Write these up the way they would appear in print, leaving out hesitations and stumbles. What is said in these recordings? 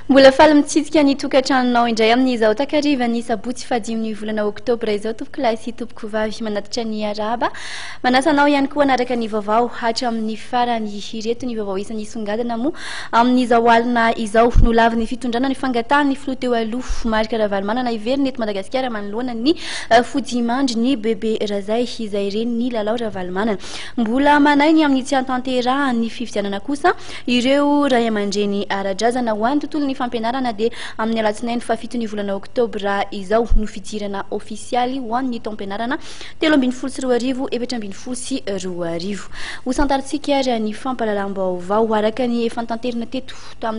Mbola faly mitsidika ny tokantranonao indray amin'izao takarivany sabotsy fadimy volana oktobra izao tompoko lahy sy tompoko vavy manatitra ny araba. Manasanao ihany koa anaraka ny vaovao hatramin'ny farany ireto ny vaovao isan'ny songadina moa amin'izao alina izao no lavin'ny fitondrana ny fangatahany filoha teo aloha Marc Ravalomanana iverina eto Madagasikara manoloana ny fodimandry ny Bebe Razay izay renin'i Lalao Ravalomanana. Mbola manainy amin'ny tsy antanterahany fifidianana kosa ireo ray aman-dreny ara-drazana ho an'ny tontolo ny fampianarana dia amin'ny alatsinainy fafito ny volana oktobra izao no fidirana ofisialy ho an'ny taom-pianarana 17 efatra ambin'ny folo sy roa arivo. Ho santaritsika ary ny fampahalalam-baovao araka ny efa tanterina teto tao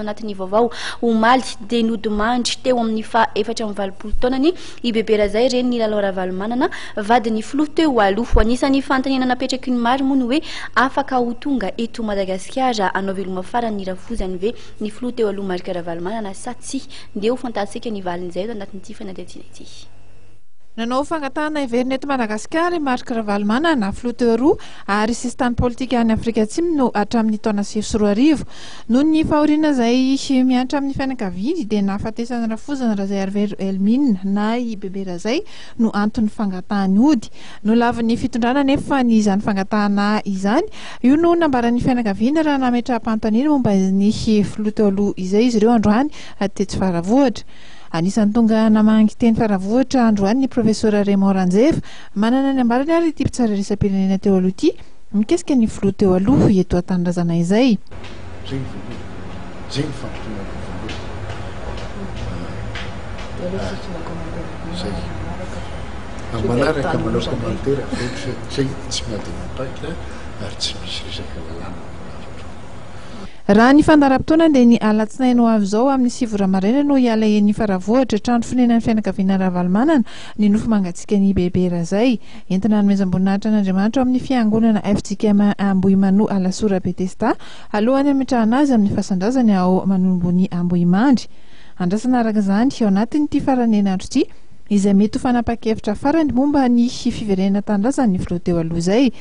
anatin'ny vaovao omaly dia nodimandry teo amin'ny efatra amby 20 taonany i Bebe Razay renin'i Lalao Ravalomanana vadin'ny filoha teo aloha. Anisan'ny fanontaniana napetraky ny maro moa no hoe afaka ho tonga eto Madagasikara hanao veloma farany rafozany ve ny filoha teo aloha Marc Ravalomanana sa tsy dia ho fantatsika ny valin'izay eto anatin'ity fanadihadiana ity. Nanao fangatahana iverina eto Madagasikara Marc Ravalomanana filoha teo aloha ary sistany politika any Afrika Atsimo no hatramin'ny taona 2010 noho ny fahoriana izay miantra amin'ny fianakaviany dia nahafatesana rafozany Razay ary amin'ny na i Bebe Razay no antony fangatahany ody. No lavin'ny fitondrana nefa ny izany fangatahana izany io no nambaran'ny fianakaviany raha Mametra-panontaniana momba ny filoha teo aloha izay izy ireo androany tetsy faravohatra. Anisan'ny tonga namangy teny faravohatra androany ny professeur Marc manana ny ambarany ary ity mpitsara resam-pirenena teo aloha ity mikesika ny filoha teo aloha eto an-tanindrazana izay. Manaraka manao komantera zay tsy miady mampaika ary tsy misy resaka lalàna. Raha ny fandaram-potoana dia ny alatsinainy ho avy izao amin'ny 7 maraina no hiala en'ny faravohatra trano fonenan'ny fianakaviana Ravalomanana ny nofo mangatsika ny Bebe Razay entina nomezam-boninahitra an'Andriamanitra amin'ny fiangonana FJKM Ambohimano Alasora Betesta alohany ametrahana azy amin'ny fasan-drazany ao manombo ny Ambohimandry. Andrasana araka izany ao anatin'ity faranenandro ity izay mety ho fanapa-kevitra farany momba ny fiverenana tanindrazana ny filoha teo aloha izay.